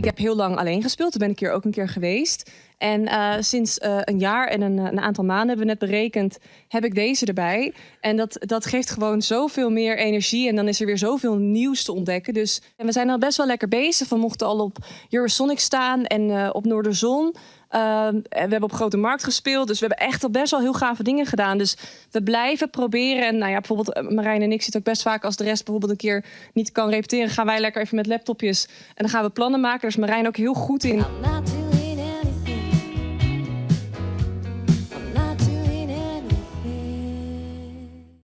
Ik heb heel lang alleen gespeeld. Toen ben ik hier ook een keer geweest. En sinds een jaar en een aantal maanden hebben we net berekend, heb ik deze erbij. En dat geeft gewoon zoveel meer energie. En dan is er weer zoveel nieuws te ontdekken. Dus en we zijn al best wel lekker bezig. We mochten al op Eurosonic staan en op Noorderzon. We hebben op Grote Markt gespeeld. Dus we hebben echt al best wel heel gave dingen gedaan. Dus we blijven proberen. En nou ja, bijvoorbeeld Marijn en ik zitten ook best vaak als de rest bijvoorbeeld een keer niet kan repeteren. Gaan wij lekker even met laptopjes. En dan gaan we plannen maken. Daar is Marijn ook heel goed in.